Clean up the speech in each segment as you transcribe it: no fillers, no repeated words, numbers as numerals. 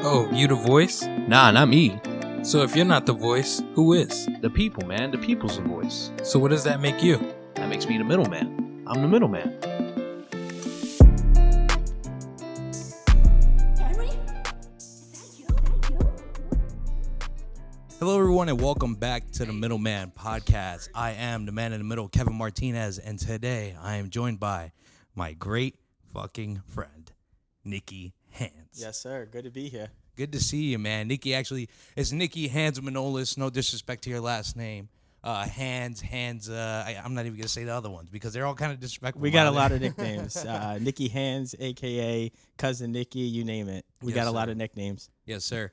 Oh, you the voice? Nah, not me. So if you're not the voice, who is? The people, man. The people's the voice. So what does that make you? That makes me the middleman. I'm the middleman. Hello, everyone, and welcome back to the Middleman Podcast. I am the man in the middle, Kevin Martinez, and today I am joined by my great fucking friend, Nikki Hanz. Yes, sir. Good to be here. Good to see you, man. Nikki actually is Nikki Hanzimanolis. No disrespect to your last name. Hanz. I'm not even gonna say the other ones because they're all kind of disrespectful. We got a lot of nicknames. Nikki Hanz, aka Cousin Nikki, you name it. We got a lot of nicknames. Yes, sir.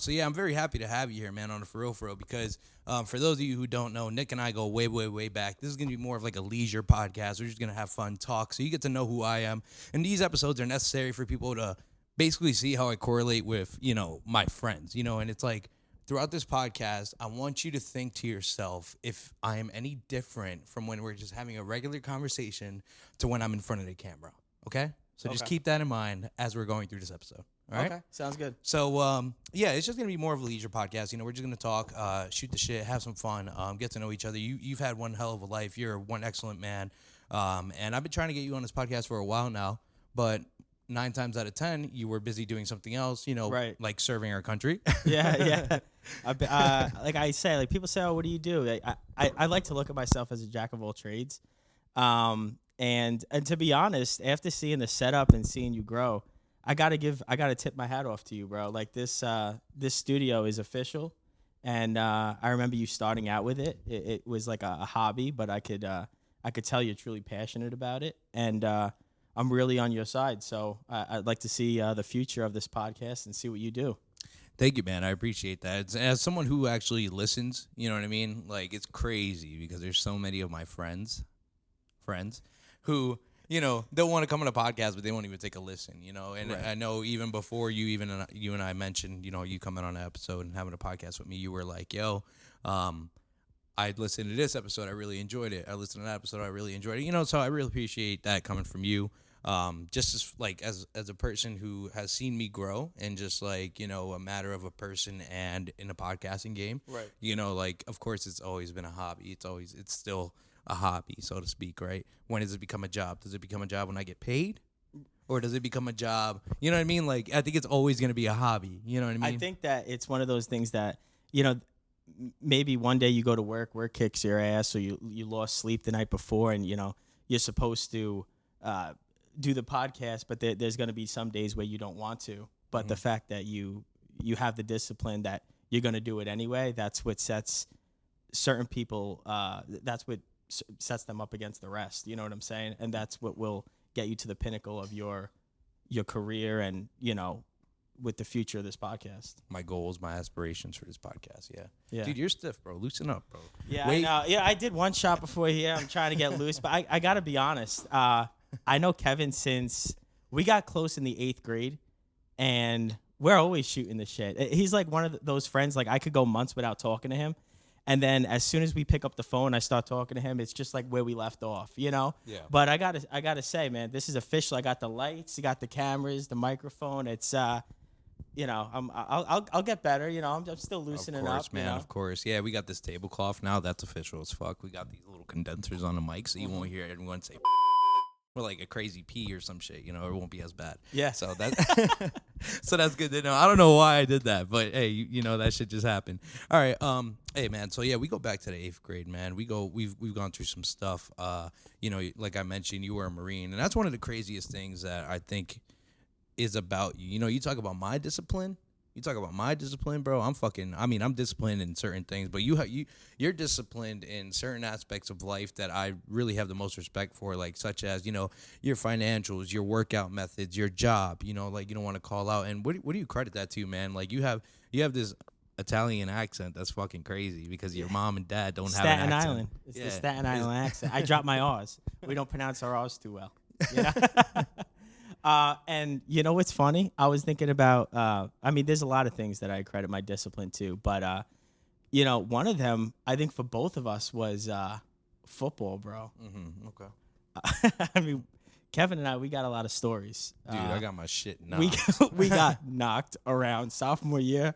So yeah, I'm very happy to have you here, man, on the For Real, because for those of you who don't know, Nick and I go way back. This is going to be more of like a leisure podcast. We're just going to have fun, talk, so you get to know who I am. And these episodes are necessary for people to basically see how I correlate with, my friends, and it's like throughout this podcast, I want you to think to yourself if I am any different from when we're just having a regular conversation to when I'm in front of the camera, okay? So just keep that in mind as we're going through this episode. All right. Okay, sounds good. So, it's just going to be more of a leisure podcast. We're just going to talk, shoot the shit, have some fun, get to know each other. You've had one hell of a life. You're one excellent man. And I've been trying to get you on this podcast for a while now, but 9 times out of 10, you were busy doing something else, right. like serving our country. Yeah. Like I say, like people say, oh, what do you do? I like to look at myself as a jack of all trades. And to be honest, after seeing the setup and seeing you grow, I gotta tip my hat off to you, bro. Like this studio is official, and I remember you starting out with it. It was like a hobby, but I could tell you're truly passionate about it, and I'm really on your side. So I'd like to see the future of this podcast and see what you do. Thank you, man. I appreciate that. As someone who actually listens, you know what I mean? Like, it's crazy because there's so many of my friends who, they'll want to come on a podcast, but they won't even take a listen, And right. I know even before you and I mentioned, you coming on an episode and having a podcast with me, you were like, yo, I listened to this episode. I really enjoyed it. I listened to that episode. I really enjoyed it. So I really appreciate that coming from you. Just as a person who has seen me grow and just like, a matter of a person and in a podcasting game, right. Of course it's always been a hobby. It's still a hobby, so to speak, right? When does it become a job? Does it become a job when I get paid? Or does it become a job? You know what I mean? Like, I think it's always going to be a hobby. You know what I mean? I think that it's one of those things that, maybe one day you go to work kicks your ass, or you lost sleep the night before, and, you're supposed to do the podcast, but there's going to be some days where you don't want to. But the fact that you have the discipline that you're going to do it anyway, that's what sets certain people, that's what sets them up against the rest. You know what I'm saying? And that's what will get you to the pinnacle of your career and, with the future of this podcast. My goals, my aspirations for this podcast, yeah. Dude, you're stiff, bro. Loosen up, bro. Yeah, I know. Yeah, I did one shot before here. I'm trying to get loose, but I got to be honest. I know Kevin since we got close in the 8th grade, and we're always shooting the shit. He's like one of those friends, like I could go months without talking to him. And then as soon as we pick up the phone, I start talking to him. It's just like where we left off, Yeah. But I gotta say, man, this is official. I got the lights, you got the cameras, the microphone. It's I'll get better. I'm still loosening up. Of course, man. Of course, yeah. We got this tablecloth now. That's official as fuck. We got these little condensers on the mic, so you won't hear everyone say or like a crazy pee or some shit. It won't be as bad. Yeah. So that's good to know. I don't know why I did that, but hey, that shit just happened. All right. Hey, man. So yeah, we go back to the 8th grade, man. We've gone through some stuff. Like I mentioned, you were a Marine, and that's one of the craziest things that I think is about you. You talk about my discipline. Bro. I'm disciplined in certain things, but you're disciplined in certain aspects of life that I really have the most respect for, like such as, your financials, your workout methods, your job, like you don't want to call out. And what do you credit that to, man? Like you have this Italian accent that's fucking crazy because your mom and dad don't have an accent. Staten Island. It's the Staten Island accent. I dropped my R's. We don't pronounce our R's too well. And what's funny? I was thinking about, there's a lot of things that I credit my discipline to, but, one of them, I think for both of us was football, bro. Mm-hmm. Okay. Kevin and I, we got a lot of stories. Dude, I got my shit knocked. We got knocked around sophomore year.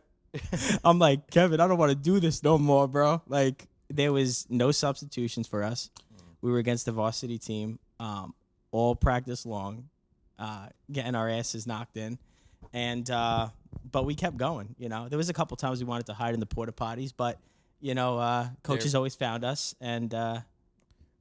I'm like, Kevin, I don't want to do this no more, bro. Like, there was no substitutions for us. We were against the varsity team, all practice long, getting our asses knocked in. And but we kept going, you know. There was a couple times we wanted to hide in the porta potties, but, you know, coaches always found us. And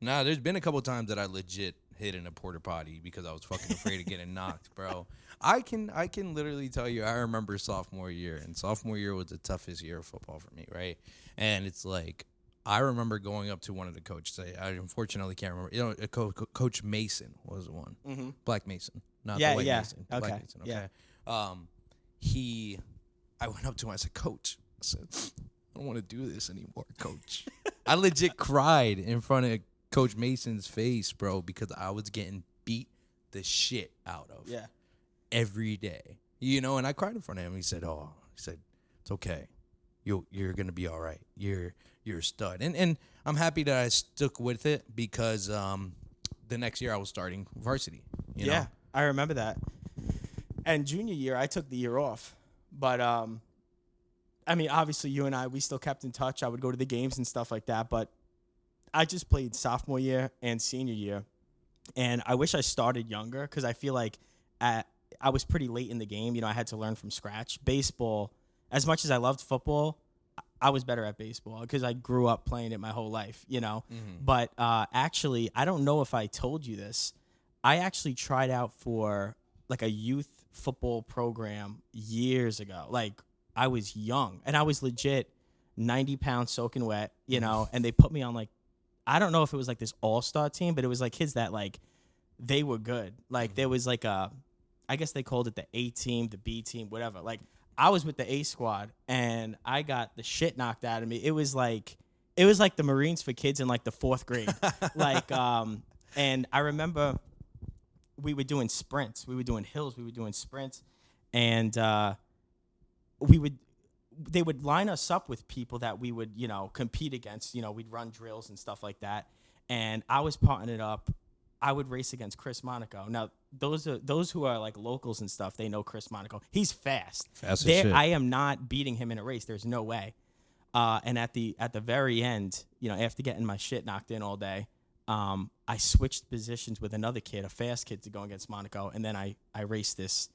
Nah, there's been a couple times that I legit hid in a porta potty because I was fucking afraid of getting knocked, bro. I can literally tell you, I remember sophomore year, and sophomore year was the toughest year of football for me, right? And it's like, I remember going up to one of the coaches. I unfortunately can't remember. You know, Coach Mason was the one. mm-hmm. Black Mason, not Yeah, the white yeah. Mason. The Okay, Black Mason, okay. yeah. I went up to him. I said, Coach, I said, I don't want to do this anymore, Coach. I legit cried in front of Coach Mason's face, bro, because I was getting beat the shit out of every day. You know, and I cried in front of him. He said, it's okay. You're gonna be all right. You're a stud. And I'm happy that I stuck with it because the next year I was starting varsity. You know? I remember that. And junior year, I took the year off. But, I mean, obviously, you and I, we still kept in touch. I would go to the games and stuff like that. But I just played sophomore year and senior year. And I wish I started younger because I feel like I was pretty late in the game. You know, I had to learn from scratch. Baseball, as much as I loved football, I was better at baseball because I grew up playing it my whole life, you know. Mm-hmm. But actually, I don't know if I told you this. I actually tried out for like a youth football program years ago. Like, I was young and I was legit 90 pounds soaking wet, you know, and they put me on like, I don't know if it was like this all-star team, but it was like kids that like, they were good. Like there was like I guess they called it the A team, the B team, whatever. Like I was with the A squad and I got the shit knocked out of me. It was like the Marines for kids in like the 4th grade. Like, and I remember we were doing sprints. We were doing hills. We were doing sprints. And they would line us up with people that we would, you know, compete against. You know, we'd run drills and stuff like that. And I was partnered up. I would race against Chris Monaco. Now, those who are like locals and stuff, they know Chris Monaco. He's fast. Fast as shit. I am not beating him in a race. There's no way. And at the very end, you know, after getting my shit knocked in all day, I switched positions with another kid, a fast kid, to go against Monaco. And then I raced this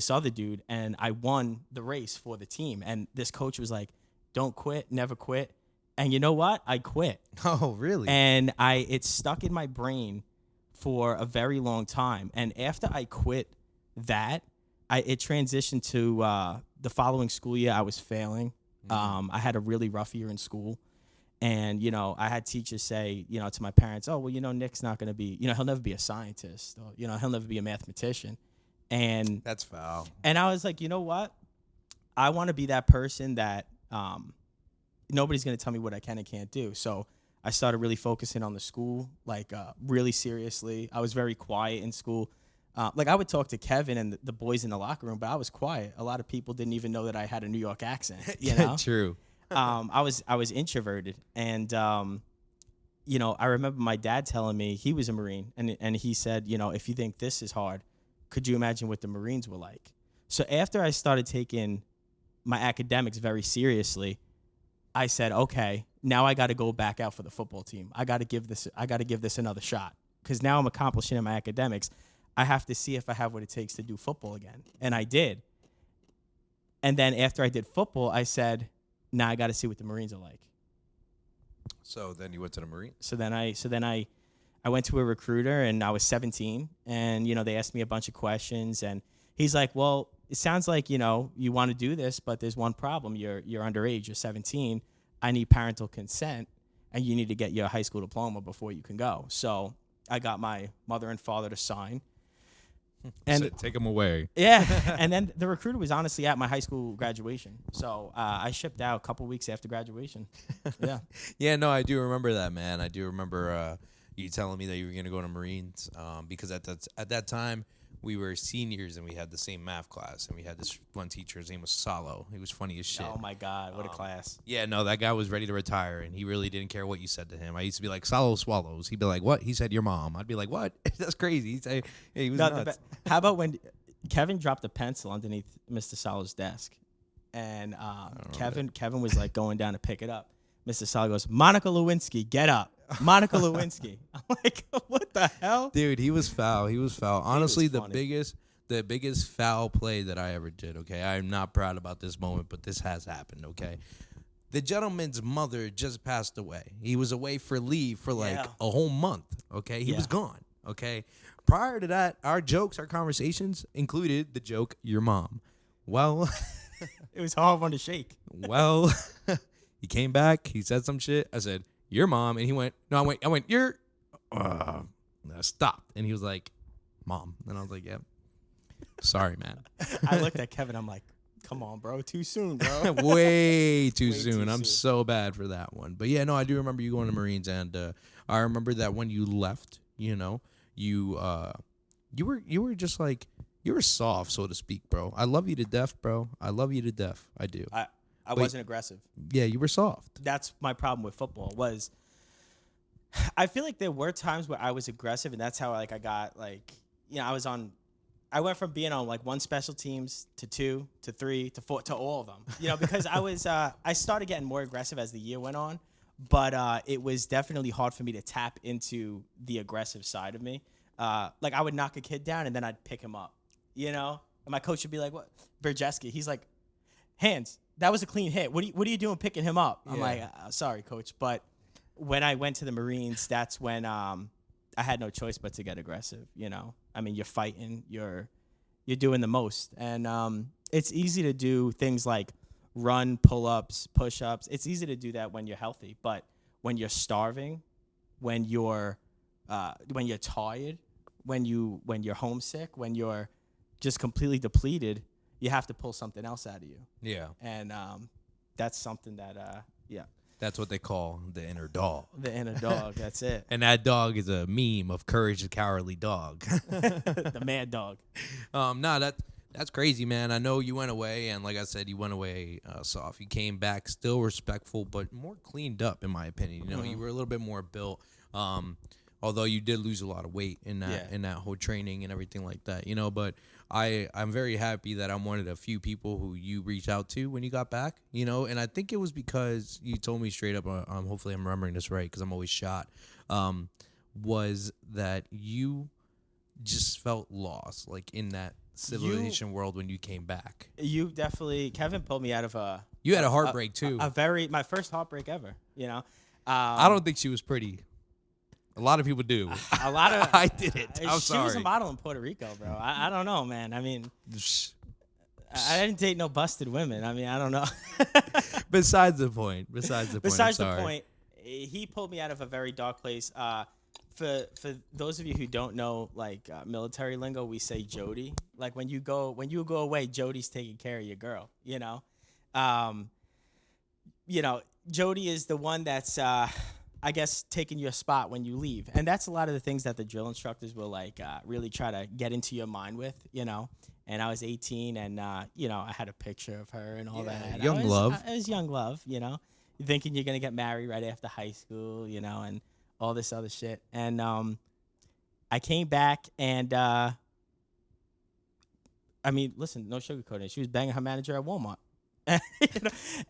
other dude, and I won the race for the team. And this coach was like, don't quit, never quit. And you know what? I quit. Oh, really? And it stuck in my brain for a very long time. And after I quit that, it transitioned to the following school year. I was failing. I had a really rough year in school. And, you know, I had teachers say, you know, to my parents, oh, well, you know, Nick's not going to be, you know, he'll never be a scientist. Or, you know, he'll never be a mathematician. And that's foul. And I was like, you know what? I want to be that person that nobody's going to tell me what I can and can't do. So I started really focusing on the school, like really seriously. I was very quiet in school. Like I would talk to Kevin and the boys in the locker room, but I was quiet. A lot of people didn't even know that I had a New York accent. You know? True. I was introverted, and you know, I remember my dad telling me, he was a Marine, and he said, you know, if you think this is hard, could you imagine what the Marines were like? So after I started taking my academics very seriously, I said, okay, now I got to go back out for the football team. I got to give this another shot, because now I'm accomplishing in my academics. I have to see if I have what it takes to do football again, and I did. And then after I did football, I said, now I got to see what the Marines are like. So then you went to the Marines? So then I went to a recruiter, and I was 17, and, you know, they asked me a bunch of questions, and he's like, well, it sounds like, you know, you want to do this, but there's one problem. You're underage. You're 17. I need parental consent, and you need to get your high school diploma before you can go. So I got my mother and father to sign. And so take them away. Yeah. And then the recruiter was honestly at my high school graduation. So I shipped out a couple weeks after graduation. Yeah. Yeah, no, I do remember that, man. I do remember you telling me that you were going to go to Marines because at that time we were seniors and we had the same math class, and we had this one teacher. His name was Salo. He was funny as shit. Oh my God, what a class! Yeah, no, that guy was ready to retire, and he really didn't care what you said to him. I used to be like, Salo swallows. He'd be like, what? He said your mom. I'd be like, what? That's crazy. He'd say, hey, he was nuts. How about when Kevin dropped a pencil underneath Mr. Salo's desk, and Kevin was like going down to pick it up. Mr. Salo goes, Monica Lewinsky, get up. Monica Lewinsky. I'm like, what the hell? Dude, he was foul. Honestly, was funny. the biggest foul play that I ever did, okay? I'm not proud about this moment, but this has happened, okay? The gentleman's mother just passed away. He was away for leave for like a whole month, okay? He was gone, okay? Prior to that, our conversations included the joke, your mom. Well, it was hard one to shake. Well, he came back. He said some shit. I said, your mom. And he went, no, I went, you're, I stopped. And he was like, mom. And I was like, yeah, sorry, man. I looked at Kevin. I'm like, come on, bro. Too soon, bro. Way too soon. I'm so bad for that one. But yeah, no, I do remember you going to Marines. And I remember that when you left, you know, you were just like, you were soft, so to speak, bro. I love you to death, bro. I love you to death. I do. I wasn't aggressive. Yeah, you were soft. That's my problem with football was I feel like there were times where I was aggressive, and that's how I got like, you know, I went from being on like one special teams to 2 to 3 to 4 to all of them, you know, because I started getting more aggressive as the year went on, but it was definitely hard for me to tap into the aggressive side of me. Like I would knock a kid down and then I'd pick him up, you know, and my coach would be like, what? Berjeski, he's like, Hanz, that was a clean hit. What are you doing picking him up? I'm like, sorry, coach. But when I went to the Marines, that's when I had no choice but to get aggressive. You know, I mean, you're fighting, you're doing the most, and it's easy to do things like run, pull-ups, push-ups. It's easy to do that when you're healthy, but when you're starving, when you're tired, when you're homesick, when you're just completely depleted, you have to pull something else out of you. Yeah. And that's something that, That's what they call the inner dog. The inner dog, that's it. And that dog is a meme of Courage the Cowardly Dog. The mad dog. That's crazy, man. I know you went away, and like I said, you went away soft. You came back still respectful, but more cleaned up, in my opinion. You know, you were a little bit more built. Although you did lose a lot of weight in that whole training and everything like that, you know, but I'm very happy that I'm one of the few people who you reached out to when you got back, you know, and I think it was because you told me straight up, hopefully I'm remembering this right because I'm always shot, was that you just felt lost, like in that civilization world when you came back. You definitely, Kevin pulled me out of you had a heartbreak too. My first heartbreak ever, you know. I don't think she was pretty. A lot of people do. A lot of I did it. I'm sorry. She was a model in Puerto Rico, bro. I don't know, man. I mean, I didn't date no busted women. I mean, I don't know. Besides the point. Besides the point, he pulled me out of a very dark place. For those of you who don't know, like military lingo, we say Jody. Like when you go away, Jody's taking care of your girl. You know, Jody is the one that's. I guess taking your spot when you leave. And that's a lot of the things that the drill instructors will like really try to get into your mind with, you know. And I was 18 and, you know, I had a picture of her and all that. Young love. It was young love, you know, thinking you're going to get married right after high school, you know, and all this other shit. And I came back and, I mean, listen, no sugarcoating. She was banging her manager at Walmart.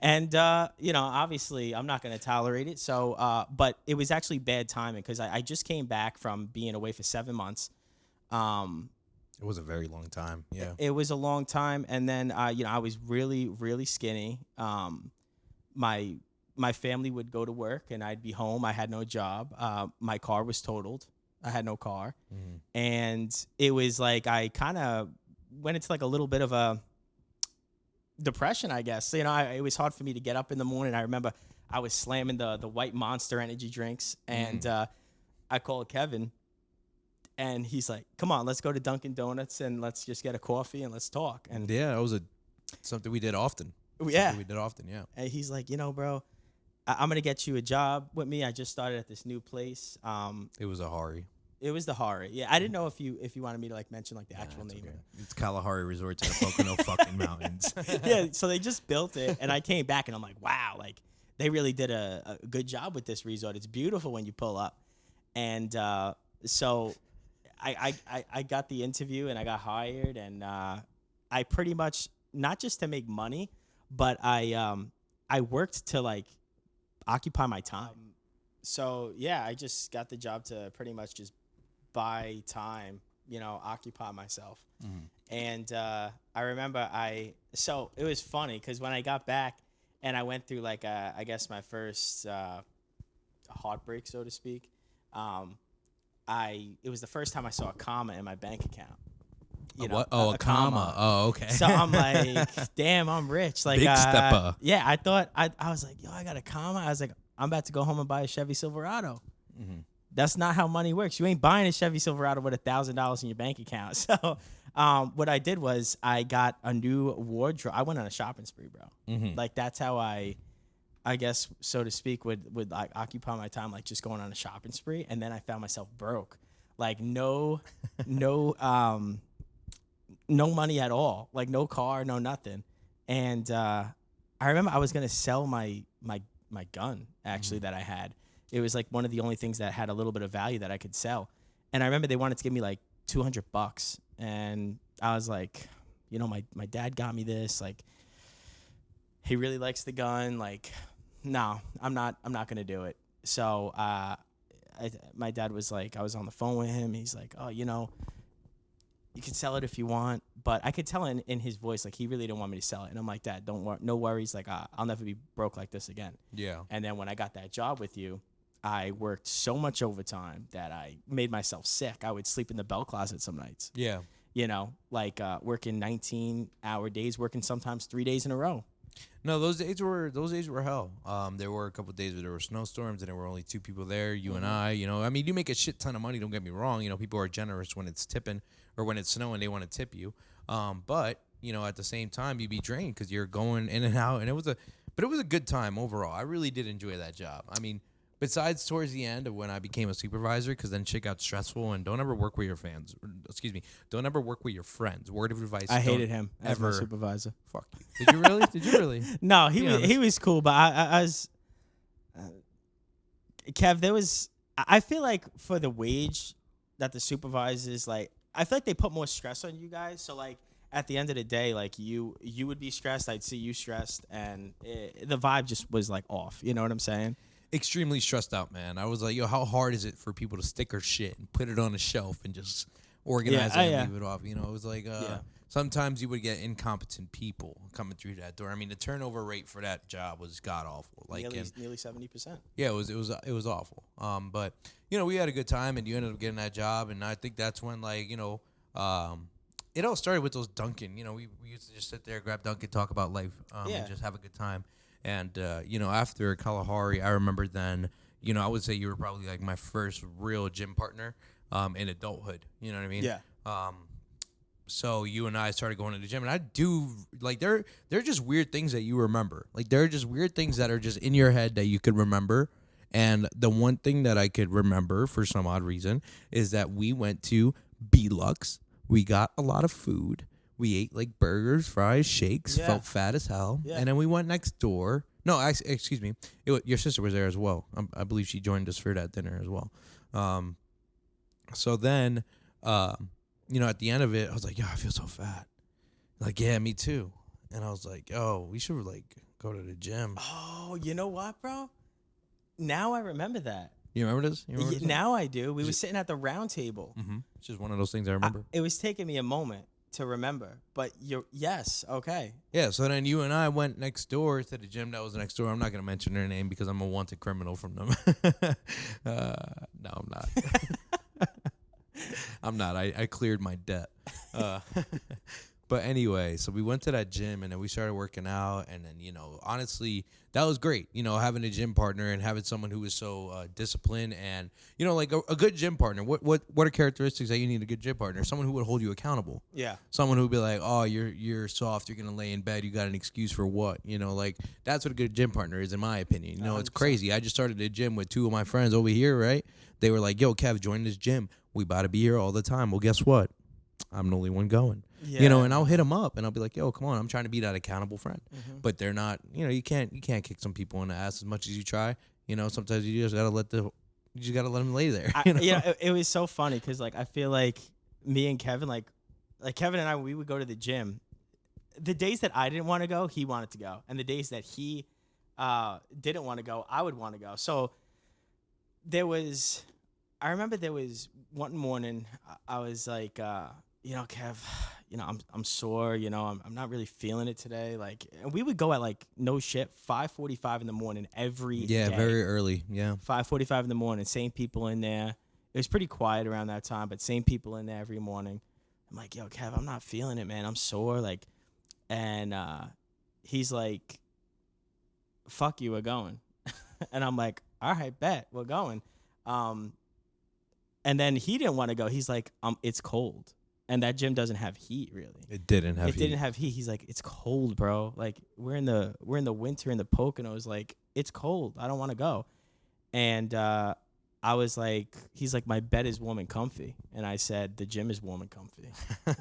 And you know, obviously I'm not going to tolerate it. So but it was actually bad timing because I just came back from being away for 7 months. It was a very long time. Yeah, it was a long time. And then you know, I was really, really skinny. My family would go to work and I'd be home. I had no job. My car was totaled. I had no car. And it was like I kind of went into like a little bit of a depression, I guess. You know, it was hard for me to get up in the morning. I remember I was slamming the white Monster energy drinks, and I called Kevin, and he's like, "Come on, let's go to Dunkin' Donuts and let's just get a coffee and let's talk." And yeah, that was something we did often. Yeah, And he's like, "You know, bro, I'm gonna get you a job with me. I just started at this new place." It was a hurry. It was the horror. Yeah, I didn't know if you wanted me to like mention like the actual name. Okay. It's Kalahari Resort to the Pocono fucking mountains. Yeah, so they just built it, and I came back and I'm like, wow, like they really did a good job with this resort. It's beautiful when you pull up, and so I got the interview and I got hired, and I pretty much not just to make money, but I worked to like occupy my time. So yeah, I just got the job to pretty much just buy time, occupy myself. And I remember so it was funny because when I got back and I went through like I guess my first heartbreak, so to speak, it was the first time I saw a comma in my bank account. What? Oh, a comma. Oh, okay. So I'm like, damn, I'm rich. Like, Big stepper. Yeah, I thought I was like, yo, I got a comma. I was like, I'm about to go home and buy a Chevy Silverado. That's not how money works. You ain't buying a Chevy Silverado with $1,000 in your bank account. So what I did was I got a new wardrobe. I went on a shopping spree, bro. Like that's how I guess, so to speak, would like occupy my time, like just going on a shopping spree. And then I found myself broke, like no money at all, like no car, no nothing. And I remember I was gonna sell my gun actually that I had. It was like one of the only things that had a little bit of value that I could sell. And I remember they wanted to give me like $200, and I was like, my dad got me this. Like, he really likes the gun. Like, no, I'm not gonna do it. So my dad was like, I was on the phone with him. He's like, oh, you can sell it if you want. But I could tell in his voice, like, he really didn't want me to sell it. And I'm like, Dad, no worries. Like, I'll never be broke like this again. Yeah. And then when I got that job with you, I worked so much overtime that I made myself sick. I would sleep in the bell closet some nights. Yeah. Like working 19-hour days, working sometimes 3 days in a row. No, those days were hell. There were a couple of days where there were snowstorms and there were only two people there, you and I. I mean, you make a shit ton of money. Don't get me wrong. People are generous when it's tipping or when it's snowing. They want to tip you. But at the same time, you'd be drained because you're going in and out. And it was a good time overall. I really did enjoy that job. I mean, besides towards the end of when I became a supervisor, because then shit got stressful. And don't ever work with your fans. Don't ever work with your friends. Word of advice. I hated him as my ever. Supervisor. Fuck you. Did you really? Did you really? No, he was cool, but I was Kev. I feel like for the wage that the supervisors, like, I feel like they put more stress on you guys. So like at the end of the day, like you would be stressed. I'd see you stressed, and the vibe just was like off. You know what I'm saying? Extremely stressed out, man. I was like, yo, how hard is it for people to sticker shit and put it on a shelf and just organize it and leave it off? It was like sometimes you would get incompetent people coming through that door. I mean, the turnover rate for that job was god awful. Like nearly 70%. Yeah, it was awful. But we had a good time, and you ended up getting that job, and I think that's when it all started with those Dunkin'. We used to just sit there, grab Dunkin', talk about life, and just have a good time. And, after Kalahari, I remember then, I would say you were probably like my first real gym partner in adulthood. You know what I mean? Yeah. So you and I started going to the gym, and I do, like, there are just weird things that you remember. Like, there are just weird things that are just in your head that you could remember. And the one thing that I could remember for some odd reason is that we went to B-Lux. We got a lot of food. We ate like burgers, fries, shakes, felt fat as hell. Yeah. And then we went next door. No, excuse me. Your sister was there as well. I believe she joined us for that dinner as well. So then, at the end of it, I was like, yo, I feel so fat. Like, yeah, me too. And I was like, oh, we should like go to the gym. Oh, you know what, bro? Now I remember that. You remember this? Now I do. We were sitting at the round table. Mm-hmm. It's just one of those things I remember. It was taking me a moment to remember, but yes, okay. Yeah, so then you and I went next door to the gym that was next door. I'm not going to mention their name because I'm a wanted criminal from them. No, I'm not. I'm not. I cleared my debt. But anyway, so we went to that gym, and then we started working out, and then, honestly, that was great, having a gym partner and having someone who was so disciplined and, like a good gym partner. What are characteristics that you need a good gym partner? Someone who would hold you accountable. Yeah. Someone who would be like, oh, you're soft, you're going to lay in bed, you got an excuse for what? Like, that's what a good gym partner is, in my opinion. It's crazy. I just started a gym with two of my friends over here, right? They were like, yo, Kev, join this gym. we about to be here all the time. Well, guess what? I'm the only one going. Yeah. You know, and I'll hit them up and I'll be like, yo, come on, I'm trying to be that accountable friend. Mm-hmm. But they're not, you know, you can't kick some people in the ass as much as you try. You know, sometimes you just gotta let them lay there. You know? It was so funny because like I feel like me and Kevin, like Kevin and I, we would go to the gym. The days that I didn't want to go, he wanted to go, and the days that he didn't want to go, I would want to go. So I remember there was one morning I was like, Kev, I'm sore, I'm not really feeling it today. Like, and we would go at like no shit 5:45 in the morning every day. Very early. Yeah. 5:45 in the morning, same people in there. It was pretty quiet around that time, but same people in there every morning. I'm like, yo, Kev, I'm not feeling it, man. I'm sore. Like, and he's like, fuck you, we're going. And I'm like, all right, bet, we're going. And then he didn't want to go. He's like, it's cold. And that gym doesn't have heat, really. It didn't have heat. He's like, it's cold, bro. Like, we're in the winter in the Poconos. Like, it's cold. I don't want to go. And I was like, he's like, my bed is warm and comfy. And I said, the gym is warm and comfy.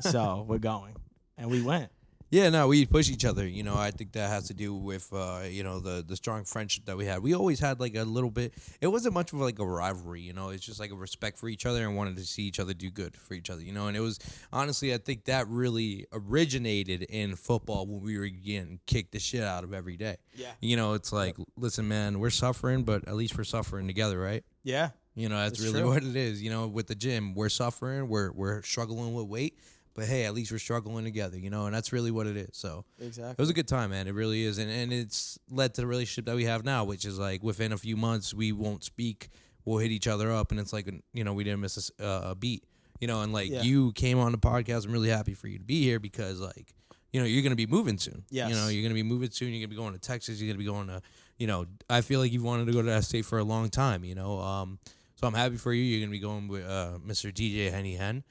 So we're going. And we went. Yeah, no, we push each other. You know, I think that has to do with, the strong friendship that we had. We always had like a little bit. It wasn't much of like a rivalry, you know. It's just like a respect for each other and wanted to see each other do good for each other, you know. And it was, honestly, I think that really originated in football when we were getting kicked the shit out of every day. Yeah. You know, it's like, listen, man, we're suffering, but at least we're suffering together, right? Yeah. You know, that's really true. what it is. You know, with the gym, we're suffering, we're struggling with weight. But hey, at least we're struggling together, you know, and that's really what it is. So exactly, it was a good time, man. It really is, and it's led to the relationship that we have now, which is like within a few months we won't speak, we'll hit each other up, and it's like, you know, we didn't miss a beat, you know. And like you came on the podcast, I'm really happy for you to be here because like, you know, you're gonna be moving soon. Yes. You know, you're gonna be moving soon. You're gonna be going to Texas. You're gonna be going to, you know, I feel like you've wanted to go to that state for a long time, you know. So I'm happy for you. You're gonna be going with Mr. DJ Henny Hen.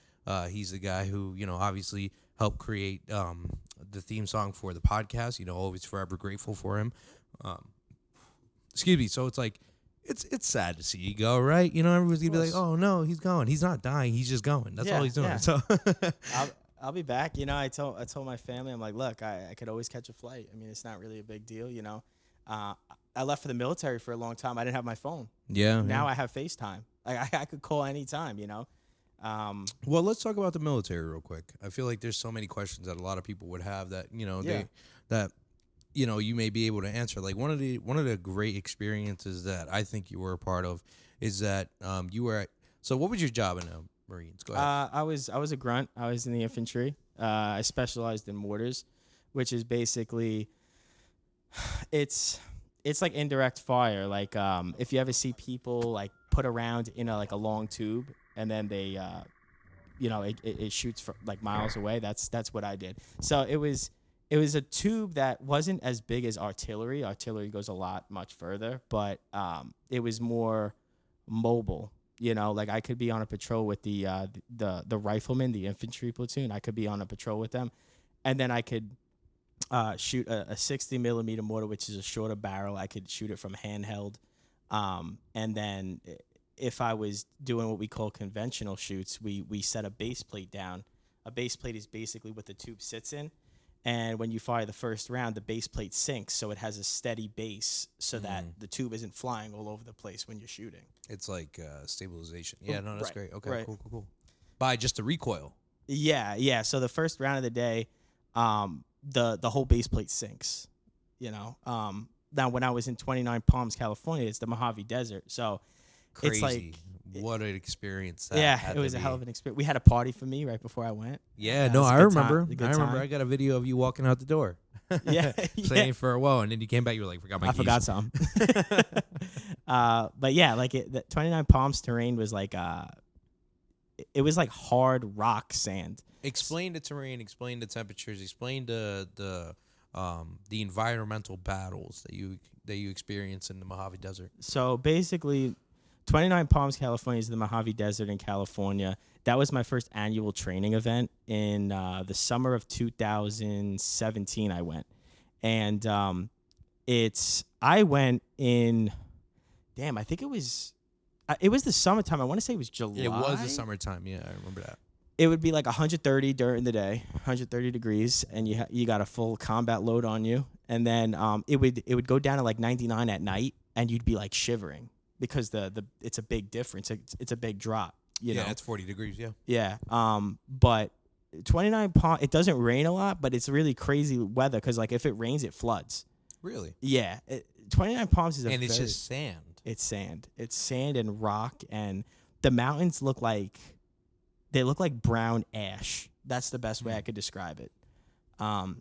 He's the guy who, you know, obviously helped create the theme song for the podcast. You know, always forever grateful for him. Excuse me. So it's like, it's sad to see you go, right? You know, everyone's gonna be like, oh no, he's going. He's not dying. He's just going. That's all he's doing. Yeah. So I'll be back. You know, I told my family, I'm like, look, I could always catch a flight. I mean, it's not really a big deal. You know, I left for the military for a long time. I didn't have my phone. Yeah. Now I have FaceTime. Like I could call anytime. You know. Well, let's talk about the military real quick. I feel like there's so many questions that a lot of people would have that, you know, you may be able to answer. Like one of the great experiences that I think you were a part of is that you were so what was your job in the Marines? Go ahead. I was a grunt. I was in the infantry. I specialized in mortars, which is basically it's like indirect fire. Like if you ever see people like put around in a long tube. And then they, it shoots for like miles away. That's what I did. So it was a tube that wasn't as big as artillery. Artillery goes much further, but it was more mobile. You know, like I could be on a patrol with the riflemen, the infantry platoon. I could be on a patrol with them, and then I could shoot a 60 millimeter mortar, which is a shorter barrel. I could shoot it from handheld, and then. If I was doing what we call conventional shoots, we set a base plate down. A base plate is basically what the tube sits in. And when you fire the first round, the base plate sinks, so it has a steady base so that the tube isn't flying all over the place when you're shooting. It's like stabilization. Yeah, no, that's great. Okay, right. Cool. By just the recoil. Yeah. So the first round of the day, the whole base plate sinks, you know. Now, when I was in 29 Palms, California, it's the Mojave Desert, so... Crazy. It's like what an experience it was a hell of an experience. We had a party for me right before I went. Yeah, no, I remember. I got a video of you walking out the door. Yeah. Saying farewell, and then you came back, you were like, forgot some. But yeah, like the 29 Palms terrain was like it was like hard rock sand. Explain the terrain, explain the temperatures, explain the environmental battles that you experience in the Mojave Desert. So basically 29 Palms, California is the Mojave Desert in California. That was my first annual training event in the summer of 2017 I went. And I went in, I think it was It was the summertime. I want to say it was July. It was the summertime. Yeah, I remember that. It would be like 130 during the day, 130 degrees, and you got a full combat load on you. And then it would go down to like 99 at night, and you'd be like shivering because it's a big difference. It's a big drop. You know? It's 40 degrees. Yeah. Yeah. But 29 Palms, it doesn't rain a lot, but it's really crazy weather because like if it rains, it floods. Really? Yeah. 29 Palms is it's just sand. It's sand. It's sand and rock, and the mountains look like brown ash. That's the best way I could describe it. What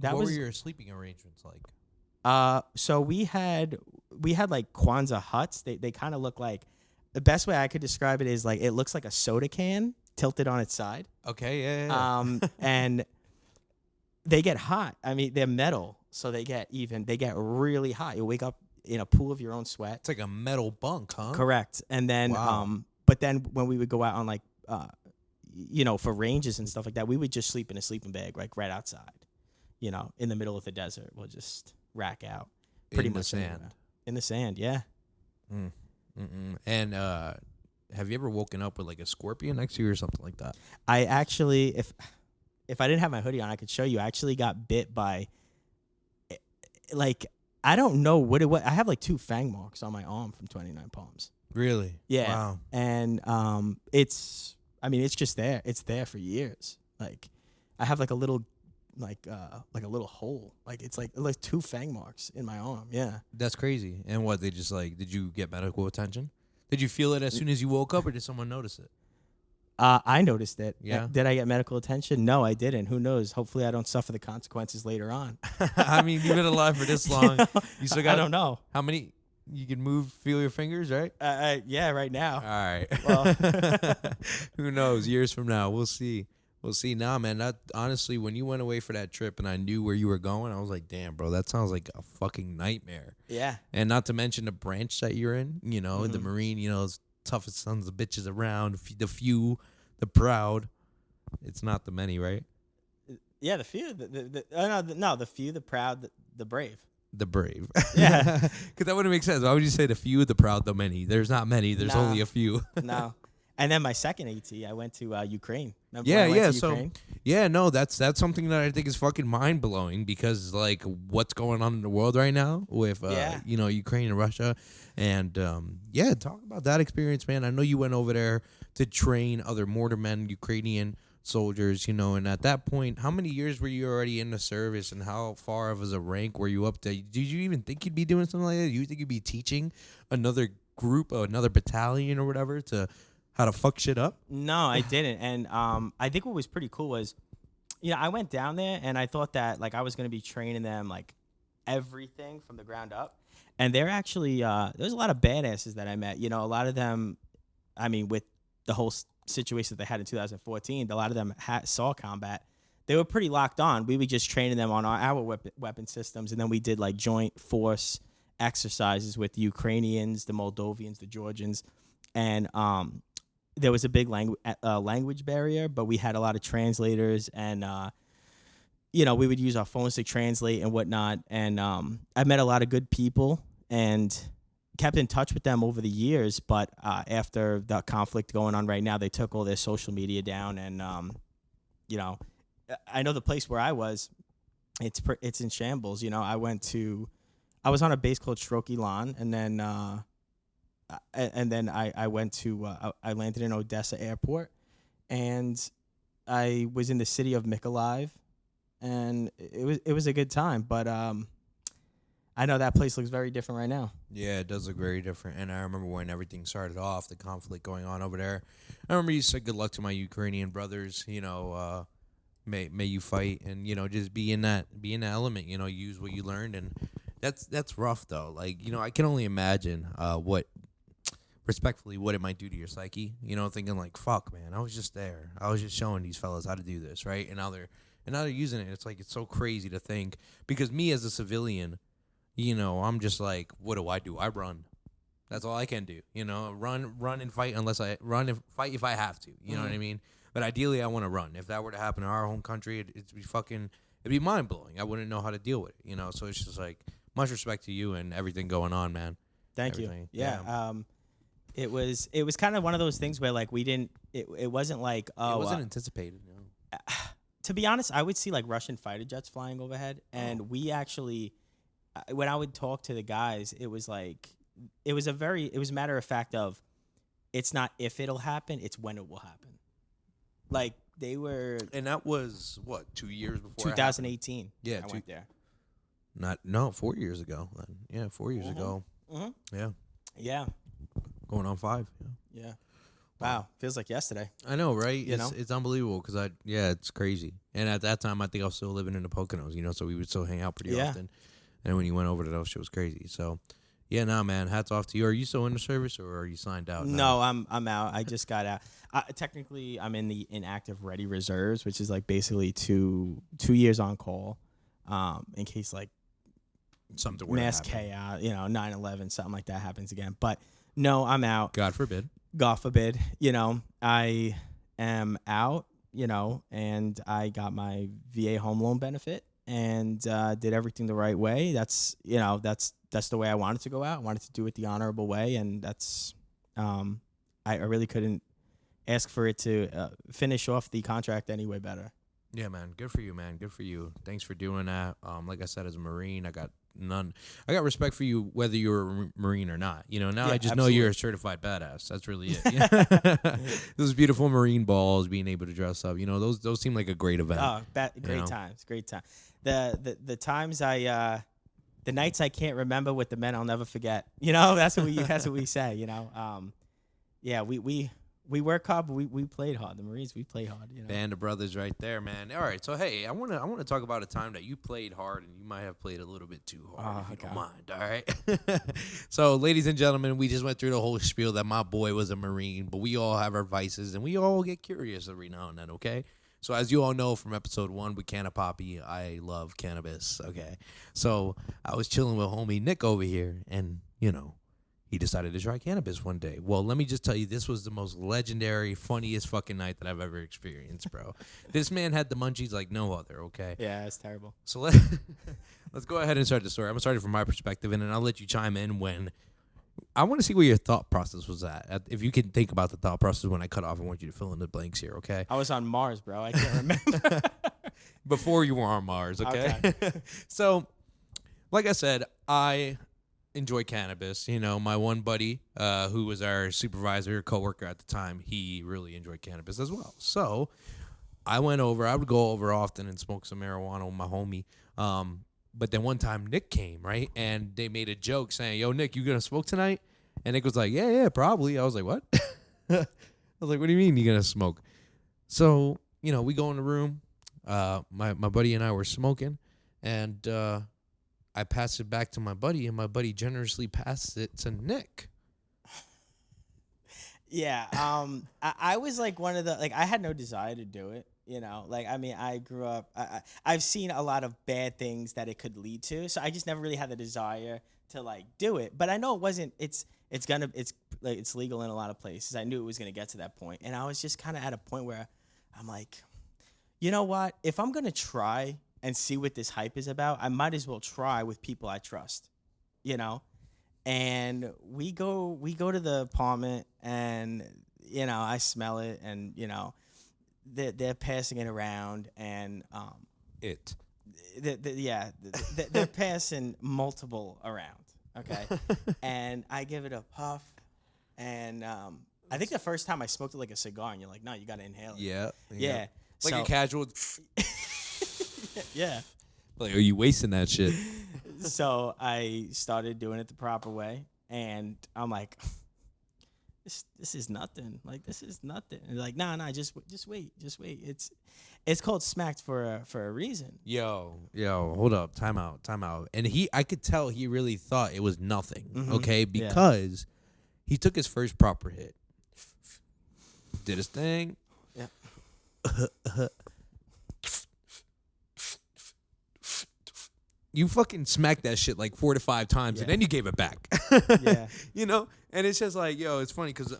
were your sleeping arrangements like? So we had like Kwanzaa huts. They kind of look like, the best way I could describe it is like it looks like a soda can tilted on its side. Okay, yeah. And they get hot. I mean, they're metal, so they get really hot. You wake up in a pool of your own sweat. It's like a metal bunk, huh? Correct. And then Wow. but then when we would go out on like for ranges and stuff like that, we would just sleep in a sleeping bag like right outside, in the middle of the desert. We'll just rack out pretty much sand. In the sand, yeah. And have you ever woken up with like a scorpion next to you or something like that? I actually, if I didn't have my hoodie on, I could show you. I actually got bit by, like, I don't know what it was. I have like 2 fang marks on my arm from 29 Palms. Really? Yeah. Wow. And it's just there. It's there for years. Like, I have like a little, like a little hole. Like it's like 2 fang marks in my arm. Yeah. That's crazy. And what, they just like, did you get medical attention? Did you feel it as soon as you woke up, or did someone notice it? I noticed it. Yeah. Did I get medical attention? No, I didn't. Who knows? Hopefully, I don't suffer the consequences later on. I mean, you've been alive for this long. You still got. I don't know. How many? You can feel your fingers, right? Yeah, right now. All right. Well, who knows? Years from now, we'll see. We'll see. Nah, man. That honestly, when you went away for that trip and I knew where you were going, I was like, damn, bro, that sounds like a fucking nightmare. Yeah. And not to mention the branch that you're in. The Marine. It's toughest sons of bitches around. The few, the proud. It's not the many, right? Yeah, the few. The few, the proud, the brave. The brave. Yeah. Because that wouldn't make sense. Why would you say the few, the proud, the many? There's not many. There's only a few. No. And then my second AT, I went to Ukraine. Remember Yeah, when I went yeah. to Ukraine? Yeah, no, that's something that I think is fucking mind blowing, because like what's going on in the world right now with Ukraine and Russia, and talk about that experience, man. I know you went over there to train other mortarmen, Ukrainian soldiers, and at that point, how many years were you already in the service, and how far of a rank were you up to? Did you even think you'd be doing something like that? You think you'd be teaching another group or another battalion or whatever to how to fuck shit up? No, I didn't. And I think what was pretty cool was, I went down there and I thought that like I was going to be training them like everything from the ground up. And they're actually, there's a lot of badasses that I met. A lot of them, I mean, with the whole situation that they had in 2014, a lot of them saw combat. They were pretty locked on. We were just training them on our weapon systems. And then we did like joint force exercises with the Ukrainians, the Moldovians, the Georgians. And there was a big language barrier, but we had a lot of translators, and we would use our phones to translate and whatnot. And I met a lot of good people and kept in touch with them over the years. But after the conflict going on right now, they took all their social media down, and I know the place where I was, it's in shambles. I was on a base called Stroky Lawn, and then. I went to I landed in Odessa airport, and I was in the city of Mykolaiv, and it was a good time. But I know that place looks very different right now. Yeah, it does look very different. And I remember when everything started off, the conflict going on over there. I remember you said, "Good luck to my Ukrainian brothers." May you fight, and just be in that element. Use what you learned, and that's rough though. Like I can only imagine respectfully what it might do to your psyche, thinking like, fuck, man, I was just there. I was just showing these fellas how to do this, right? And now they're using it. It's like, it's so crazy to think, because me as a civilian, I'm just like, what do? I run. That's all I can do, run and fight run and fight if I have to, you know what I mean? But ideally I want to run. If that were to happen in our home country, it'd be mind blowing. I wouldn't know how to deal with it, so it's just like, much respect to you and everything going on, man. Thank you. Yeah. It was kind of one of those things where like we didn't. It wasn't like It wasn't anticipated. No. To be honest, I would see like Russian fighter jets flying overhead, and we actually, when I would talk to the guys, it was like it was a matter of fact of, it's not if it'll happen, it's when it will happen. Like they were, And that was what, 2 years before? 2018. Yeah, I went there. 4 years ago. Yeah, 4 years ago. Mm-hmm. Yeah, Yeah. going on 5. Yeah. Wow. Feels like yesterday. I know, right? You know? It's unbelievable because it's crazy. And at that time, I think I was still living in the Poconos, so we would still hang out pretty often. And when you went over to those, shit was crazy. So, yeah, man, hats off to you. Are you still in the service or are you signed out now? No, I'm out. I just got out. Technically, I'm in the inactive ready reserves, which is like basically 2 years on call, in case like Something were mass to happen. chaos, 9/11, something like that happens again. But no, I'm out. God forbid. God forbid. I am out. And I got my VA home loan benefit and did everything the right way. That's the way I wanted to go out. I wanted to do it the honorable way, and that's I really couldn't ask for it to finish off the contract any way better. Yeah, man. Good for you, man. Good for you. Thanks for doing that. Like I said, as a Marine, I got respect for you whether you're a Marine or not. Now Yeah, I just absolutely. know you're a certified badass. That's really it. Those beautiful Marine balls, being able to dress up. Those seem like a great event. Oh, great times. The times the nights I can't remember with the men I'll never forget. That's what we say. Yeah, we work hard, but we played hard. The Marines, we played hard. Band of brothers right there, man. All right, so hey, I want to talk about a time that you played hard and you might have played a little bit too hard, if you don't mind. All right. So, ladies and gentlemen, we just went through the whole spiel that my boy was a Marine, but we all have our vices and we all get curious every now and then. Okay. So as you all know from episode 1 with Canna Poppy, I love cannabis. Okay. So I was chilling with homie Nick over here, and he decided to try cannabis one day. Well, let me just tell you, this was the most legendary, funniest fucking night that I've ever experienced, bro. This man had the munchies like no other, okay? Yeah, it's terrible. So let's go ahead and start the story. I'm going to start it from my perspective, and then I'll let you chime in when I want to see where your thought process was at. If you can think about the thought process when I cut off, I want you to fill in the blanks here, okay? I was on Mars, bro. I can't remember. Before you were on Mars, okay? So, like I said, I enjoy cannabis. My one buddy, who was our supervisor, coworker at the time, he really enjoyed cannabis as well. So I went over. I would go over often and smoke some marijuana with my homie. But then one time Nick came, right? And they made a joke saying, "Yo, Nick, you gonna smoke tonight?" And Nick was like, "Yeah, probably." I was like, "What?" I was like, "What do you mean you gonna smoke?" So, we go in the room. My buddy and I were smoking, and I passed it back to my buddy, and my buddy generously passed it to Nick. Yeah, I was like one of the, like, I had no desire to do it, I grew up, I've seen a lot of bad things that it could lead to, so I just never really had the desire to like do it. But I know it's legal in a lot of places. I knew it was gonna get to that point, and I was just kind of at a point where I'm like, you know what? If I'm gonna try and see what this hype is about, I might as well try with people I trust, And we go to the apartment, and I smell it, and they're passing it around, and they're passing multiple around, okay, and I give it a puff, and I think the first time I smoked it like a cigar, and you're like, no, you gotta inhale it. Yeah. Like So- a casual. Yeah. Like, are you wasting that shit? So I started doing it the proper way, and I'm like, this is nothing. Like, this is nothing. And they're like, nah, just wait. It's called smacked for a reason. Yo, hold up, time out. And I could tell he really thought it was nothing, okay? Because he took his first proper hit, did his thing. Yeah. You fucking smacked that shit like 4 to 5 times, and then you gave it back. Yeah. And it's just like, yo, it's funny because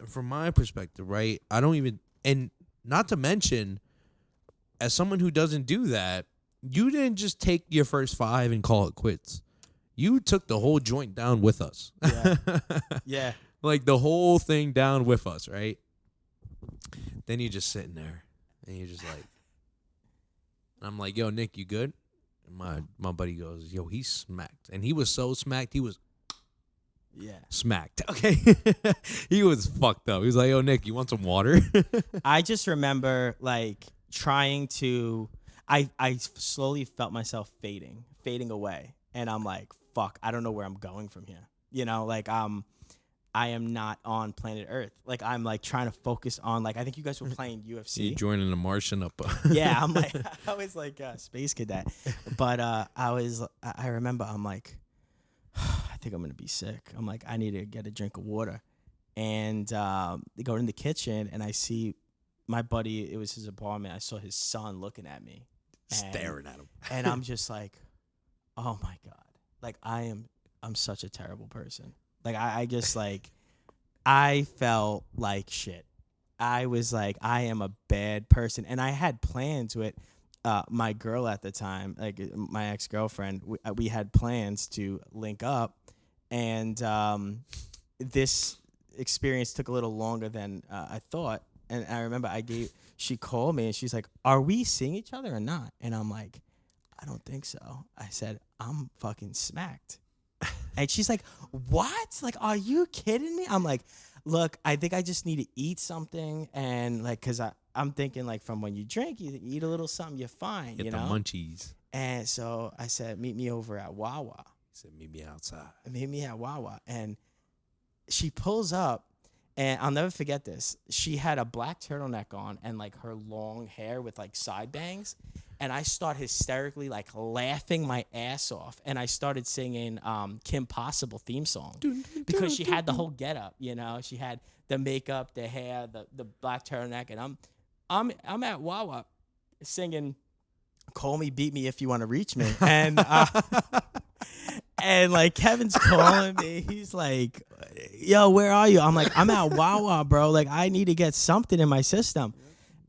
from my perspective, right? I don't even, and not to mention, as someone who doesn't do that, you didn't just take your first 5 and call it quits. You took the whole joint down with us. Yeah. like the whole thing down with us, right? Then you're just sitting there, and you're just like, and I'm like, yo, Nick, you good? And my buddy goes, yo, he's smacked. And he was so smacked, he was smacked. Okay. He was fucked up. He was like, yo, Nick, you want some water? I just remember like trying to, I slowly felt myself fading away. And I'm like, fuck, I don't know where I'm going from here. You know, like I am not on planet Earth. Like I'm like trying to focus on like I think you guys were playing UFC. You joining the Martian up. Yeah, I'm like I was like a space cadet, but I remember I'm like I think I'm gonna be sick. I'm like I need to get a drink of water, and go in the kitchen and I see my buddy. It was his apartment. I saw his son looking at me, staring at him, and I'm just like, oh my god, like I'm such a terrible person. Like, I just, like, I felt like shit. I was like, I am a bad person. And I had plans with my girl at the time, like my ex-girlfriend. We had plans to link up. And this experience took a little longer than I thought. And I remember she called me and she's like, are we seeing each other or not? And I'm like, I don't think so. I said, I'm fucking smacked. And she's like, what? Like, are you kidding me? I'm like, look, I think I just need to eat something. And, like, because I'm thinking, like, from when you drink, you eat a little something, you're fine, get you the know? munchies. And so I said, meet me over at Wawa. He said, meet me outside. Meet me at Wawa. And she pulls up, and I'll never forget this. She had a black turtleneck on and, like, her long hair with, like, side bangs. And I start hysterically, like, laughing my ass off. And I started singing Kim Possible theme song. Because she had the whole getup, you know? She had the makeup, the hair, the black turtleneck. And I'm at Wawa singing Call Me, Beat Me If You Want to Reach Me. And, and like, Kevin's calling me. He's like, yo, where are you? I'm like, I'm at Wawa, bro. Like, I need to get something in my system.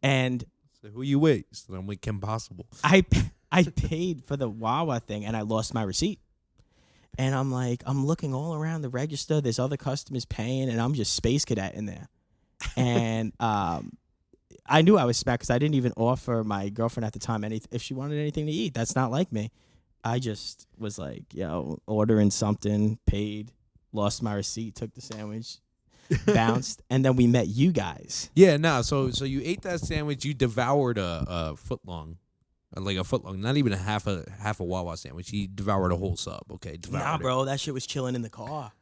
And... So who you with? So I'm with Kim Possible. I paid for the Wawa thing and I lost my receipt. And I'm like, I'm looking all around the register. There's other customers paying, and I'm just space cadet in there. And I knew I was smacked because I didn't even offer my girlfriend at the time if she wanted anything to eat. That's not like me. I just was like, yo, ordering something, paid, lost my receipt, took the sandwich. Bounced, and then we met you guys. Yeah, no. So you ate that sandwich. You devoured a foot long, like a foot long. Not even a half a Wawa sandwich. You devoured a whole sub. Okay, nah, bro, that shit was chilling in the car.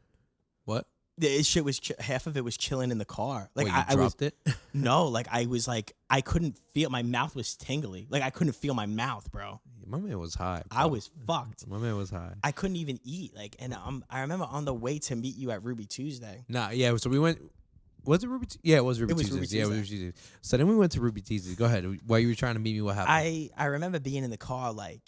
What? The shit was half of it was chilling in the car. Like wait, you dropped it? No, like I was like I couldn't feel. My mouth was tingly. Like I couldn't feel my mouth, bro. My man was high. Bro. I was fucked. My man was high. I couldn't even eat. Like, and I remember on the way to meet you at Ruby Tuesday. Nah, yeah. So we went. Was it Ruby? Yeah, it was Ruby Tuesdays. Yeah, it was Ruby Tuesdays. So then we went to Ruby Tuesdays. Go ahead. While you were trying to meet me, what happened? I remember being in the car like,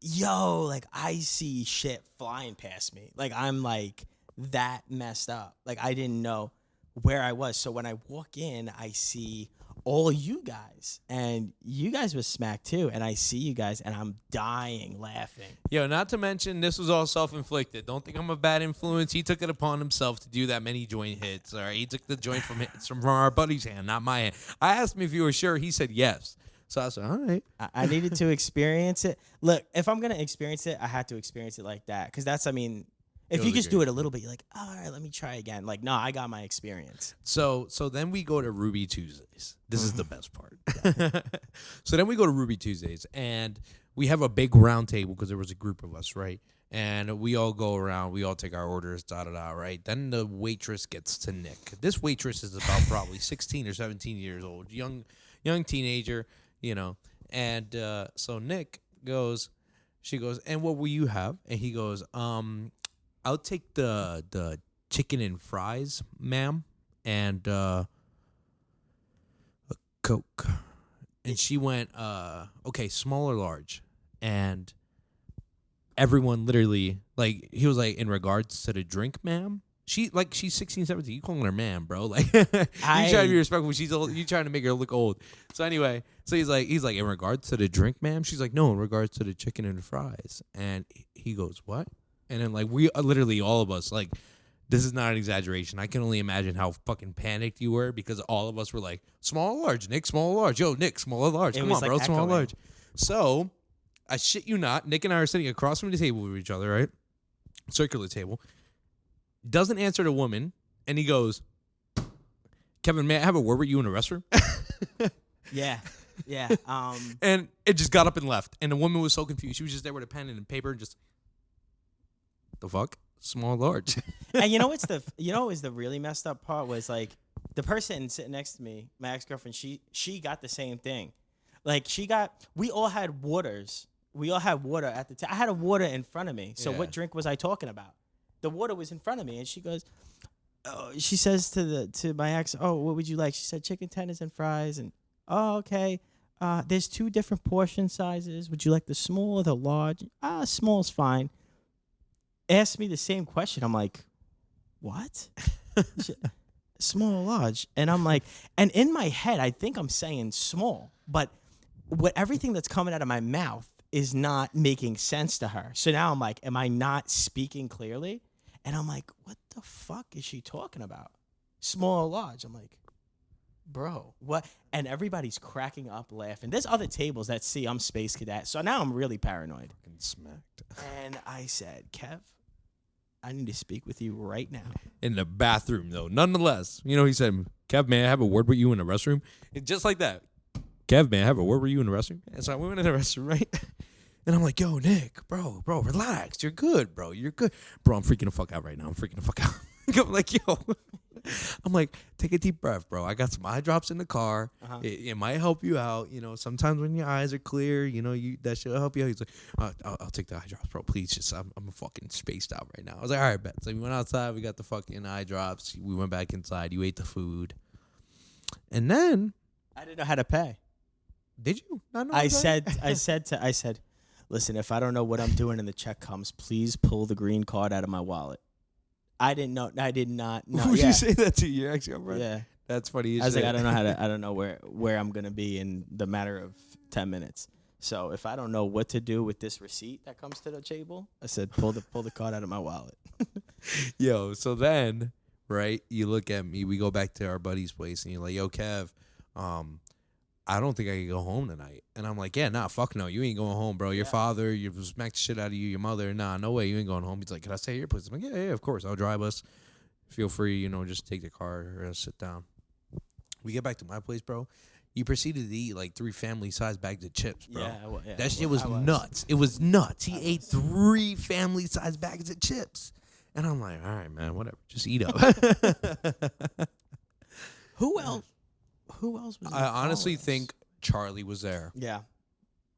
yo, like I see shit flying past me. Like I'm like that messed up. Like I didn't know where I was. So when I walk in, I see all you guys, and you guys were smacked too. And I see you guys, and I'm dying laughing. Yo, not to mention this was all self-inflicted. Don't think I'm a bad influence. He took it upon himself to do that many joint hits. All right, he took the joint from our buddy's hand, not my hand. I asked him if you were sure. He said yes. So I said, all right. I needed to experience it. Look, if I'm gonna experience it, I had to experience it like that, because that's, I mean. If you just do it a little bit, you're like, all right, let me try again. Like, no, I got my experience. So then we go to Ruby Tuesdays. This is the best part. So then we go to Ruby Tuesdays, and we have a big round table because there was a group of us, right? And we all go around. We all take our orders, da-da-da, right? Then the waitress gets to Nick. This waitress is about probably 16 or 17 years old, young teenager, you know. And so Nick goes, she goes, and what will you have? And he goes, I'll take the chicken and fries, ma'am, and a Coke. And she went, okay, small or large? And everyone literally, like, he was like, in regards to the drink, ma'am? She's 16, 17. You calling her ma'am, bro. Like, you trying to be respectful. She's old. You trying to make her look old. So anyway, so he's like, in regards to the drink, ma'am? She's like, no, in regards to the chicken and fries. And he goes, what? And then, like, we literally, all of us, like, this is not an exaggeration. I can only imagine how fucking panicked you were because all of us were like, small or large, Nick, small or large. Yo, Nick, small or large. Come on, bro, small or large. So, I shit you not, Nick and I are sitting across from the table with each other, right? Circular table. Doesn't answer the woman, and he goes, Kevin, may I have a word with you in the restroom? Yeah. And it just got up and left. And the woman was so confused. She was just there with a pen and a paper and just, the fuck? Small, large. And you know what was the really messed up part was like the person sitting next to me, my ex-girlfriend, she got the same thing. Like we all had waters. We all had water at the time. I had a water in front of me. So what drink was I talking about? The water was in front of me, and she goes, oh, she says to my ex, oh, what would you like? She said chicken tenders and fries, and oh, okay. There's 2 different portion sizes. Would you like the small or the large? Small's fine. Asked me the same question. I'm like, what? Small or large? And I'm like, and in my head, I think I'm saying small, but everything that's coming out of my mouth is not making sense to her. So now I'm like, am I not speaking clearly? And I'm like, what the fuck is she talking about? Small or large? I'm like, bro, what? And everybody's cracking up laughing. There's other tables that see I'm Space Cadet. So now I'm really paranoid. Fucking smacked. And I said, Kev, I need to speak with you right now. In the bathroom, though. Nonetheless, you know, he said, Kev, may I have a word with you in the restroom? And just like that. Kev, may I have a word with you in the restroom? And so I went in the restroom, right? And I'm like, yo, Nick, bro, relax. You're good, bro. You're good. Bro, I'm freaking the fuck out right now. I'm freaking the fuck out. I'm like, yo. I'm like, take a deep breath, bro. I got some eye drops in the car. Uh-huh. It might help you out. You know, sometimes when your eyes are clear, you know, that should help you out. He's like, I'll take the eye drops, bro. Please, just I'm fucking spaced out right now. I was like, all right, bet. So we went outside. We got the fucking eye drops. We went back inside. You ate the food. And then I didn't know how to pay. Did you? I said, listen, if I don't know what I'm doing and the check comes, please pull the green card out of my wallet. I didn't know. I did not know. Would you say that to your ex-girlfriend? Yeah. That's funny. I was like, I don't know where I'm gonna be in the matter of 10 minutes. So if I don't know what to do with this receipt that comes to the table, I said, pull the card out of my wallet. Yo, so then, right, you look at me, we go back to our buddy's place, and you're like, yo, Kev, I don't think I can go home tonight. And I'm like, yeah, nah, fuck no. You ain't going home, bro. Your father, you smacked the shit out of you, your mother. Nah, no way. You ain't going home. He's like, can I stay at your place? I'm like, yeah, of course. I'll drive us. Feel free, you know, just take the car or sit down. We get back to my place, bro. You proceeded to eat like 3 family-sized bags of chips, bro. Yeah, that shit was nuts. It was nuts. He ate 3 family-sized bags of chips. And I'm like, all right, man, whatever. Just eat up. Who else was there? I honestly think Charlie was there. Yeah.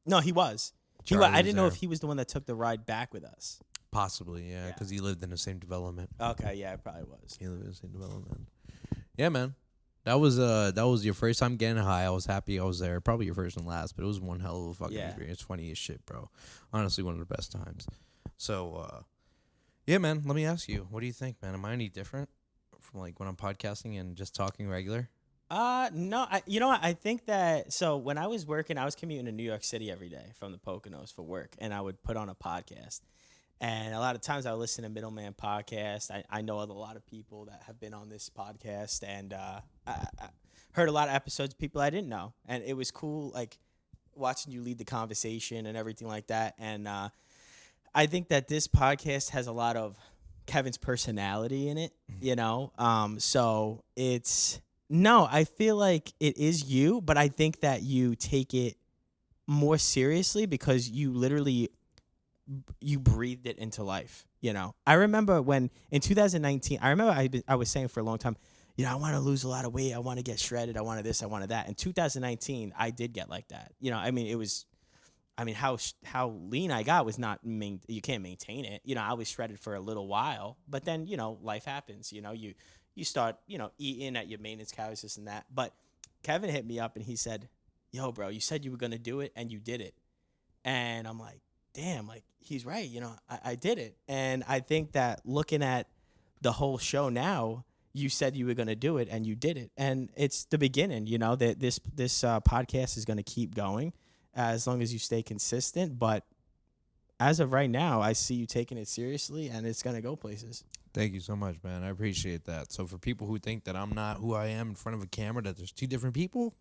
No, he was. I didn't know if he was the one that took the ride back with us. Possibly, yeah, because he lived in the same development. Okay, yeah, it probably was. He lived in the same development. Yeah, man. That was your first time getting high. I was happy I was there. Probably your first and last, but it was one hell of a fucking experience. Funny as shit, bro. Honestly, one of the best times. So, yeah, man, let me ask you. What do you think, man? Am I any different from like when I'm podcasting and just talking regular? No, I think that, so when I was working, I was commuting to New York City every day from the Poconos for work, and I would put on a podcast. And a lot of times I would listen to Middleman Podcast. I know a lot of people that have been on this podcast, and I heard a lot of episodes of people I didn't know. And it was cool, like, watching you lead the conversation and everything like that. And I think that this podcast has a lot of Kevin's personality in it, you know? So it's... No, I feel like it is you, but I think that you take it more seriously because you literally breathed it into life, you know. I remember when in 2019, I was saying for a long time, you know, I want to lose a lot of weight, I want to get shredded, I wanted this, I wanted that. In 2019, I did get like that. You know, I mean, how lean I got was not you can't maintain it. You know, I was shredded for a little while, but then, you know, life happens, you know, you start, you know, eating at your maintenance calories, this and that. But Kevin hit me up and he said, yo, bro, you said you were going to do it and you did it. And I'm like, damn, like, he's right. You know, I did it. And I think that looking at the whole show now, you said you were going to do it and you did it. And it's the beginning, you know, that this podcast is going to keep going as long as you stay consistent. But as of right now, I see you taking it seriously, and it's gonna go places. Thank you so much, man. I appreciate that. So for people who think that I'm not who I am in front of a camera, that there's two different people,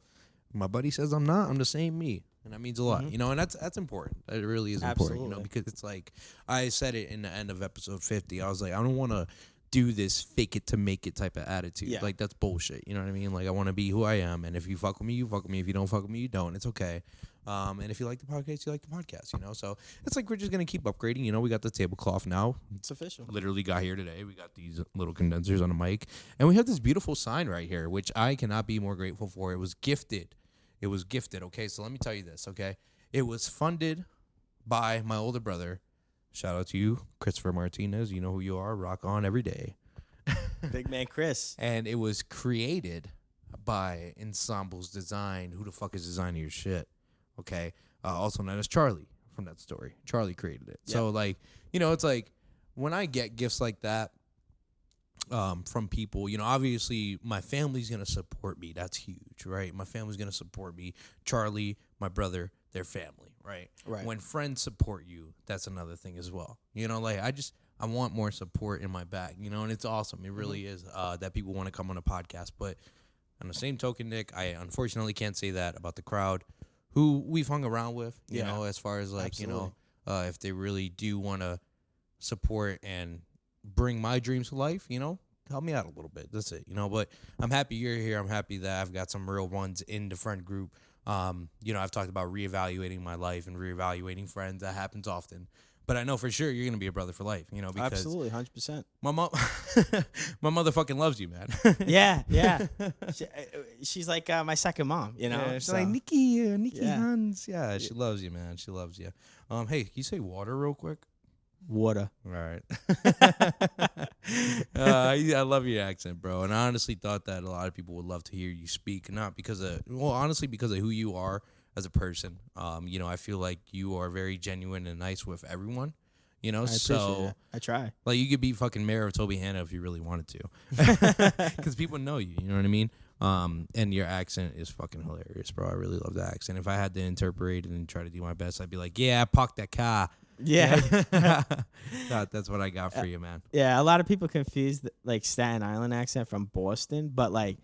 my buddy says I'm not. I'm the same me, and that means a lot, you know. And that's important. It really is important, you know, because it's like I said it in the end of episode 50. I was like, I don't want to do this fake it to make it type of attitude. Yeah. Like, that's bullshit. You know what I mean? Like, I want to be who I am, and if you fuck with me, you fuck with me. If you don't fuck with me, you don't. It's okay. And if you like the podcast, you like the podcast, you know? So it's like we're just going to keep upgrading. You know, we got the tablecloth now. It's official. Literally got here today. We got these little condensers on the mic. And we have this beautiful sign right here, which I cannot be more grateful for. It was gifted. It was gifted, okay? So let me tell you this, okay? It was funded by my older brother. Shout out to you, Christopher Martinez. You know who you are. Rock on every day. Big man Chris. And it was created by Ensemble's Design. Who the fuck is designing your shit? Okay. Also known as Charlie from that story. Charlie created it. Yep. So, like, you know, it's like when I get gifts like that from people, you know, obviously my family's going to support me. That's huge, right? My family's going to support me. Charlie, my brother, their family, right? Right. When friends support you, that's another thing as well. You know, like, I want more support in my back, you know, and it's awesome. It really is that people want to come on a podcast. But on the same token, Nick, I unfortunately can't say that about the crowd who we've hung around with, you know, as far as, like, absolutely. you know, if they really do want to support and bring my dreams to life, you know, help me out a little bit. That's it, you know. But I'm happy you're here. I'm happy that I've got some real ones in the friend group. You know, I've talked about reevaluating my life and reevaluating friends. That happens often. But I know for sure you're gonna be a brother for life, you know, because Absolutely, 100%. my mom, my mother fucking loves you, man. Yeah. She's like my second mom, you know. Yeah, she's so. like Nikki, Yeah. Hanz. Yeah, she loves you, man. She loves you. Hey, can you say water real quick? Water. All right. I love your accent, bro. And I honestly thought that a lot of people would love to hear you speak, not because of, well, honestly, because of who you are as a person. You know, I feel like you are very genuine and nice with everyone. You know, I appreciate it. I try. Like, you could be fucking mayor of Toby Hanna if you really wanted to, because people know you. You know what I mean? And your accent is fucking hilarious, bro. I really love the accent. If I had to interpret it and try to do my best, I'd be like, "Yeah, park that car." Yeah. That's what I got for you, man. Yeah, a lot of people confuse like Staten Island accent from Boston, but like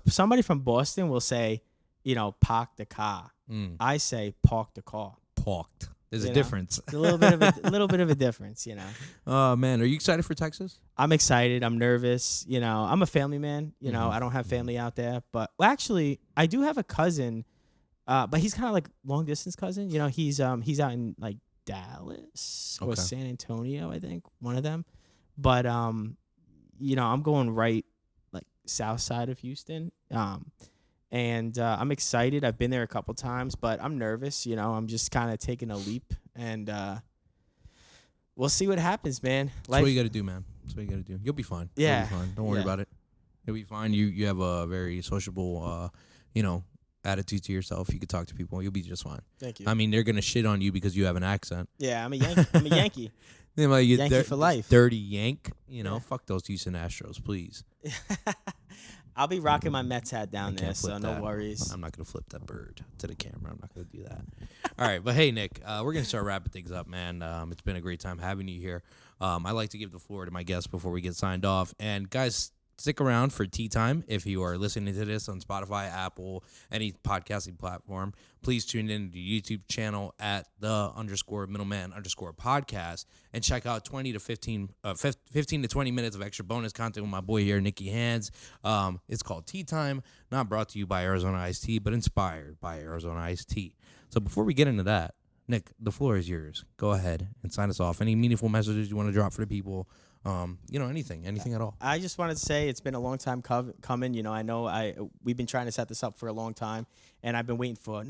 somebody from Boston will say, you know, park the car. I say park the car. Parked. There's You a know? difference. It's a little bit of a difference, you know. Oh, man. Are you excited for Texas? I'm excited. I'm nervous. You know, I'm a family man. You know, I don't have family out there, but well, actually, I do have a cousin, but he's kind of like long distance cousin. You know, he's out in like Dallas or San Antonio, I think, one of them. But you know, I'm going right like south side of Houston. And I'm excited. I've been there a couple times, but I'm nervous. You know, I'm just kind of taking a leap, and we'll see what happens, man. That's what you got to do, man. That's what you got to do. You'll be fine. Yeah. You'll be fine. Don't worry about it. You'll be fine. You have a very sociable, you know, attitude to yourself. You could talk to people. You'll be just fine. Thank you. I mean, they're gonna shit on you because you have an accent. Yeah, I'm a Yankee. I'm a Yankee. They're like, Yankee for life. Dirty Yank. You know, fuck those Houston Astros, please. I'll be rocking my Mets hat down I there, can't flip so no that. worries. I'm not gonna flip that bird to the camera. I'm not gonna do that. All right, but hey, Nick, we're gonna start wrapping things up, man. It's been a great time having you here. I like to give the floor to my guests before we get signed off. And guys, stick around for tea time. If you are listening to this on Spotify, Apple, any podcasting platform, please tune in to the YouTube channel at _middleman_podcast and check out 15 to 20 minutes of extra bonus content with my boy here, Nicky Hanz. It's called Tea Time, not brought to you by Arizona Iced Tea, but inspired by Arizona Iced Tea. So before we get into that, Nick, the floor is yours. Go ahead and sign us off. Any meaningful messages you want to drop for the people? You know, anything at all. I just wanted to say it's been a long time coming. You know, we've been trying to set this up for a long time, and I've been waiting for,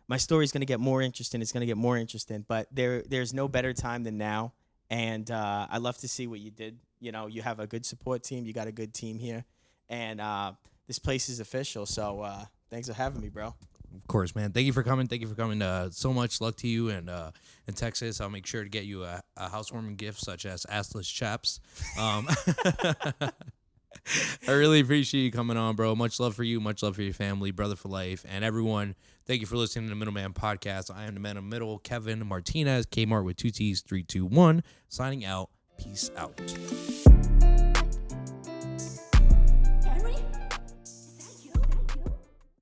my story's going to get more interesting. It's going to get more interesting, but there's no better time than now, and I love to see what you did. You know, you have a good support team. You got a good team here, and this place is official, so thanks for having me, bro. Of course, man. Thank you for coming. So much luck to you and in Texas. I'll make sure to get you a housewarming gift such as assless chaps. I really appreciate you coming on, bro. Much love for you. Much love for your family, brother for life, and everyone. Thank you for listening to the Middleman Podcast. I am the man in the middle, Kevin Martinez, Kmart with 2 T's, 3, 2, 1. Signing out. Peace out.